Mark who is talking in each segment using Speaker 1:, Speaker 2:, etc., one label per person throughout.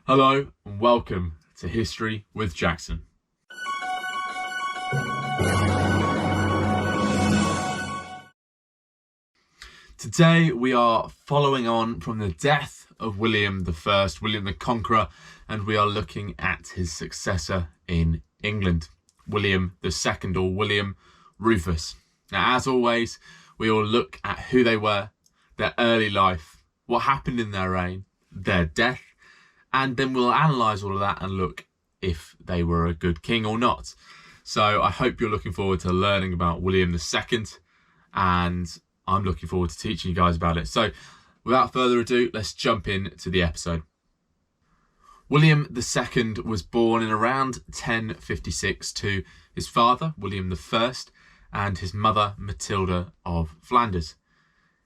Speaker 1: Hello and welcome to History with Jackson. Today we are following on from the death of William I, William the Conqueror, and we are looking at his successor in England, William II, or William Rufus. Now, as always, we will look at who they were, their early life, what happened in their reign, their death, and then we'll analyse all of that and look if they were a good king or not. So I hope you're looking forward to learning about William II, and I'm looking forward to teaching you guys about it. So without further ado, let's jump into the episode. William II was born in around 1056 to his father, William I, and his mother, Matilda of Flanders.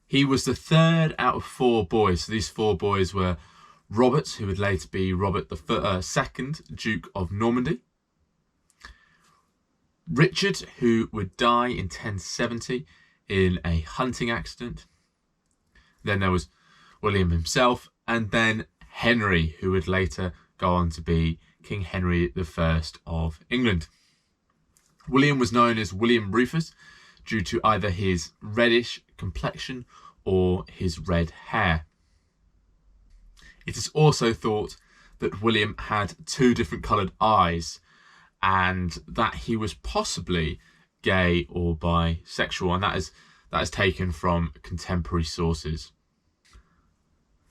Speaker 1: He was the third out of four boys. So these four boys were Robert, who would later be Robert II, Duke of Normandy; Richard, who would die in 1070 in a hunting accident; then there was William himself; and then Henry, who would later go on to be King Henry I of England. William was known as William Rufus due to either his reddish complexion or his red hair. It is also thought that William had two different coloured eyes and that he was possibly gay or bisexual, and that is taken from contemporary sources.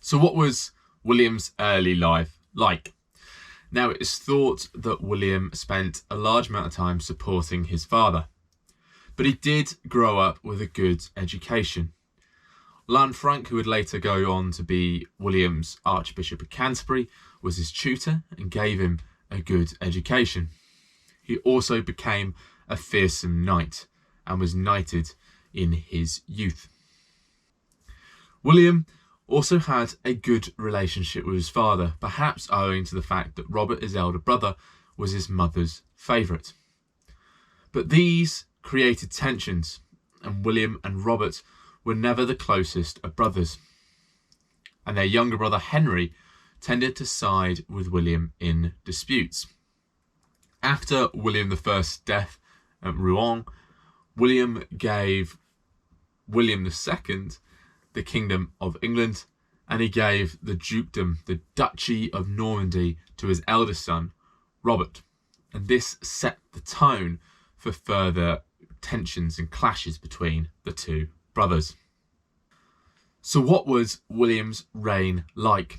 Speaker 1: So what was William's early life like? Now, it is thought that William spent a large amount of time supporting his father, but he did grow up with a good education. Lanfranc, who would later go on to be William's Archbishop of Canterbury, was his tutor and gave him a good education. He also became a fearsome knight and was knighted in his youth. William also had a good relationship with his father, perhaps owing to the fact that Robert, his elder brother, was his mother's favourite. But these created tensions, and William and Robert were never the closest of brothers, and their younger brother Henry tended to side with William in disputes. After William I's death at Rouen, William gave William II the Kingdom of England, and he gave the dukedom, the Duchy of Normandy, to his eldest son, Robert. And this set the tone for further tensions and clashes between the two brothers. So what was William's reign like?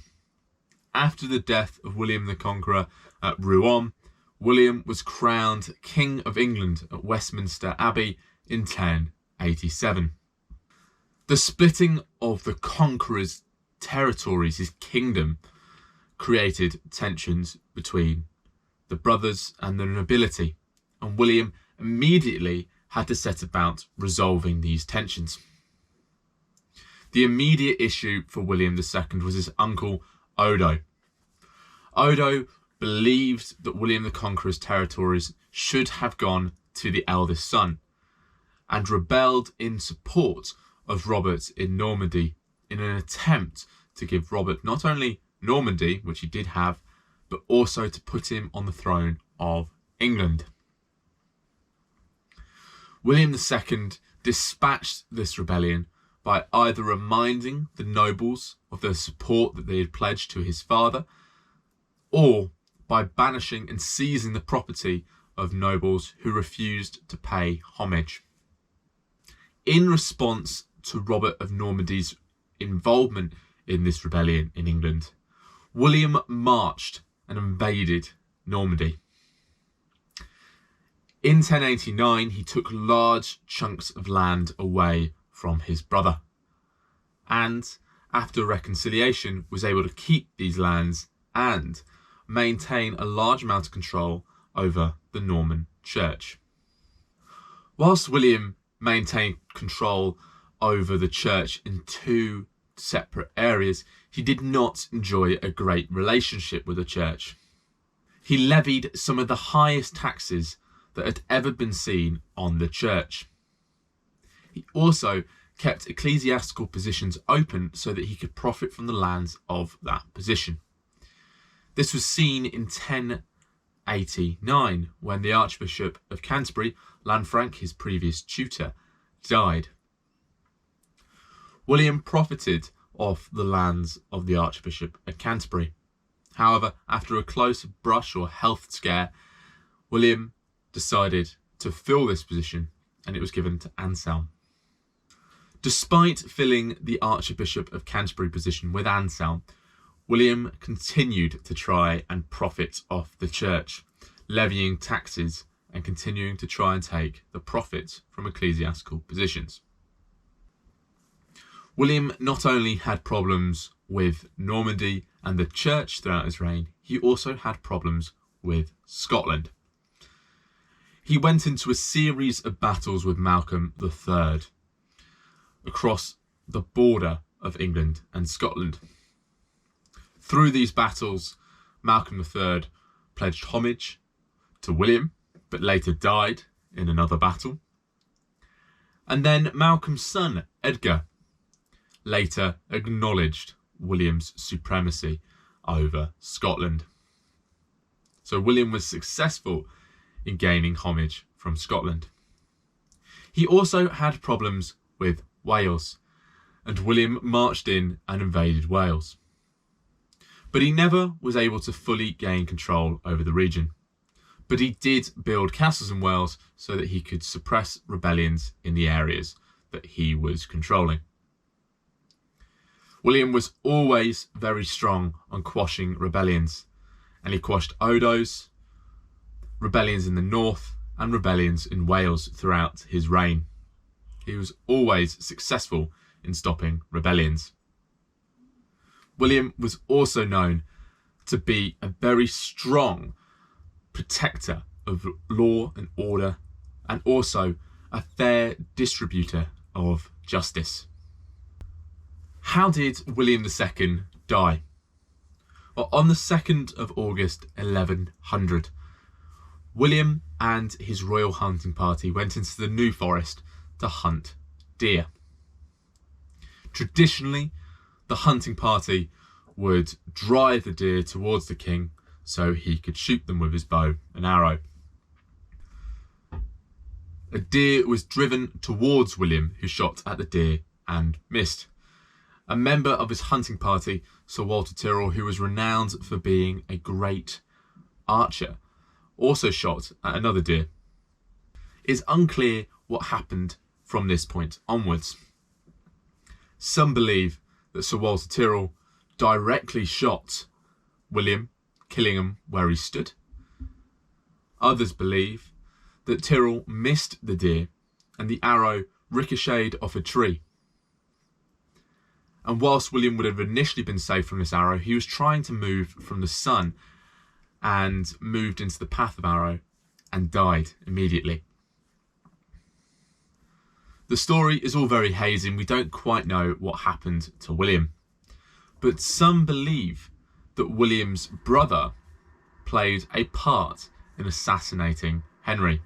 Speaker 1: After the death of William the Conqueror at Rouen, William was crowned King of England at Westminster Abbey in 1087. The splitting of the conqueror's territories, his kingdom, created tensions between the brothers and the nobility, and William immediately had to set about resolving these tensions. The immediate issue for William II was his uncle Odo. Odo believed that William the Conqueror's territories should have gone to the eldest son, and rebelled in support of Robert in Normandy in an attempt to give Robert not only Normandy, which he did have, but also to put him on the throne of England. William II dispatched this rebellion by either reminding the nobles of the support that they had pledged to his father, or by banishing and seizing the property of nobles who refused to pay homage. In response to Robert of Normandy's involvement in this rebellion in England, William marched and invaded Normandy. In 1089, he took large chunks of land away from his brother, and after reconciliation was able to keep these lands and maintain a large amount of control over the Norman church. Whilst William maintained control over the church in two separate areas, he did not enjoy a great relationship with the church. He levied some of the highest taxes that had ever been seen on the church. He also kept ecclesiastical positions open so that he could profit from the lands of that position. This was seen in 1089 when the Archbishop of Canterbury, Lanfranc, his previous tutor, died. William profited off the lands of the Archbishop of Canterbury. However, after a close brush or health scare, William decided to fill this position, and it was given to Anselm. Despite filling the Archbishop of Canterbury position with Anselm, William continued to try and profit off the church, levying taxes and continuing to try and take the profit from ecclesiastical positions. William not only had problems with Normandy and the church throughout his reign, he also had problems with Scotland. He went into a series of battles with Malcolm III across the border of England and Scotland. Through these battles, Malcolm III pledged homage to William, but later died in another battle. And then Malcolm's son, Edgar, later acknowledged William's supremacy over Scotland. So William was successful in gaining homage from Scotland. He also had problems with Wales, and William marched in and invaded Wales. But he never was able to fully gain control over the region. But he did build castles in Wales so that he could suppress rebellions in the areas that he was controlling. William was always very strong on quashing rebellions, and he quashed Odos, rebellions in the north, and rebellions in Wales throughout his reign. He was always successful in stopping rebellions. William was also known to be a very strong protector of law and order, and also a fair distributor of justice. How did William II die? Well, on the 2nd of August 1100, William and his royal hunting party went into the New Forest to hunt deer. Traditionally, the hunting party would drive the deer towards the king so he could shoot them with his bow and arrow. A deer was driven towards William, who shot at the deer and missed. A member of his hunting party, Sir Walter Tyrrell, who was renowned for being a great archer, also shot at another deer. It's unclear what happened from this point onwards. Some believe that Sir Walter Tyrrell directly shot William, killing him where he stood. Others believe that Tyrrell missed the deer and the arrow ricocheted off a tree. And whilst William would have initially been safe from this arrow, he was trying to move from the sun and moved into the path of arrow and died immediately. The story is all very hazy and we don't quite know what happened to William. But some believe that William's brother played a part in assassinating Henry.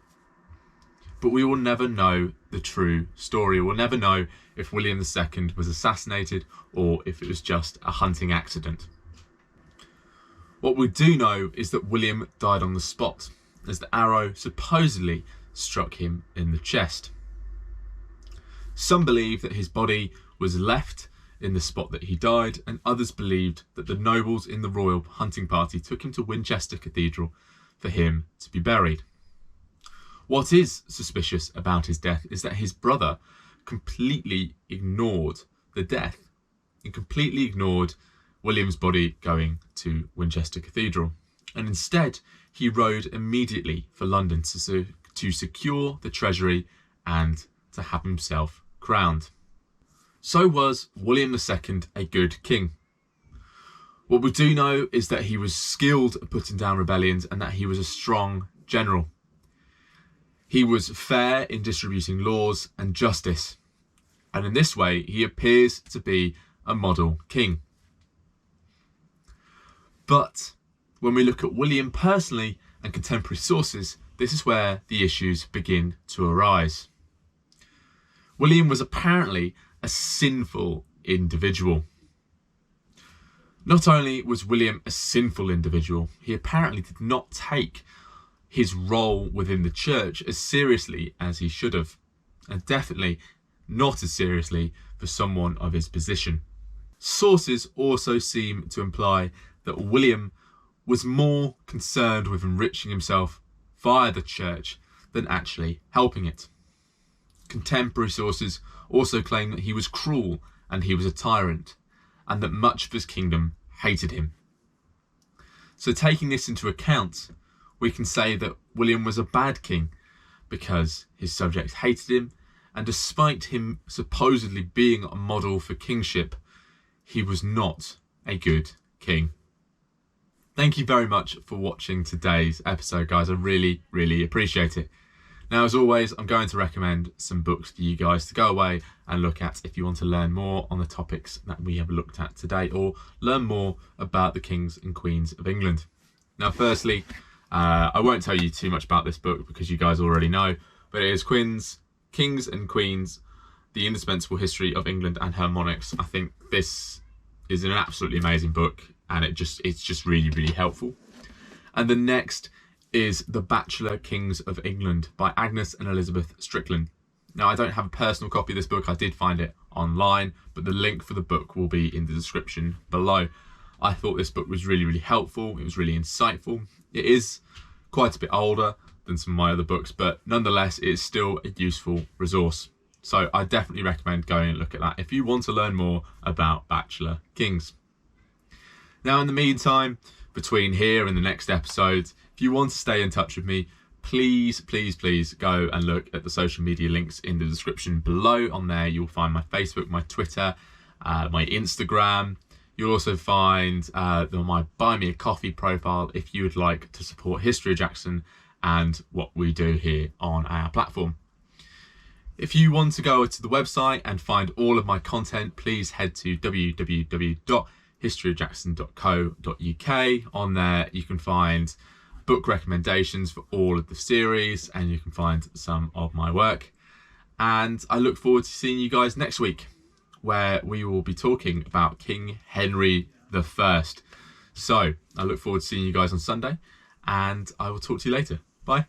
Speaker 1: But we will never know the true story. We'll never know if William II was assassinated or if it was just a hunting accident. What we do know is that William died on the spot, as the arrow supposedly struck him in the chest. Some believe that his body was left in the spot that he died, and others believed that the nobles in the royal hunting party took him to Winchester Cathedral for him to be buried. What is suspicious about his death is that his brother completely ignored the death and completely ignored William's body going to Winchester Cathedral, and instead he rode immediately for London to secure the treasury and to have himself crowned. So was William II a good king? What we do know is that he was skilled at putting down rebellions and that he was a strong general. He was fair in distributing laws and justice, and in this way he appears to be a model king. But when we look at William personally and contemporary sources, this is where the issues begin to arise. William was apparently a sinful individual. Not only was William a sinful individual, he apparently did not take his role within the church as seriously as he should have, and definitely not as seriously for someone of his position. Sources also seem to imply that William was more concerned with enriching himself via the church than actually helping it. Contemporary sources also claim that he was cruel and he was a tyrant, and that much of his kingdom hated him. So taking this into account, we can say that William was a bad king because his subjects hated him, and despite him supposedly being a model for kingship, he was not a good king. Thank you very much for watching today's episode, guys. I really, really appreciate it. Now, as always, I'm going to recommend some books for you guys to go away and look at if you want to learn more on the topics that we have looked at today, or learn more about the kings and queens of England. Now, firstly, I won't tell you too much about this book because you guys already know, but it is Kings and Queens, The Indispensable History of England and Her Monarchs. I think this is an absolutely amazing book, and it's just really, really helpful. And the next is The Bachelor Kings of England by Agnes and Elizabeth Strickland. Now, I don't have a personal copy of this book. I did find it online, but the link for the book will be in the description below. I thought this book was really, really helpful. It was really insightful. It is quite a bit older than some of my other books, but nonetheless, it is still a useful resource. So I definitely recommend going and look at that if you want to learn more about Bachelor Kings. Now, in the meantime, between here and the next episode, if you want to stay in touch with me, please go and look at the social media links in the description below. On there, you'll find my Facebook, my Twitter, my Instagram. You'll also find my Buy Me a Coffee profile if you would like to support History of Jackson and what we do here on our platform. If you want to go to the website and find all of my content, please head to www.historyofjackson.co.uk. On there, you can find book recommendations for all of the series, and you can find some of my work. And I look forward to seeing you guys next week, where we will be talking about King Henry I. So I look forward to seeing you guys on Sunday, and I will talk to you later. Bye.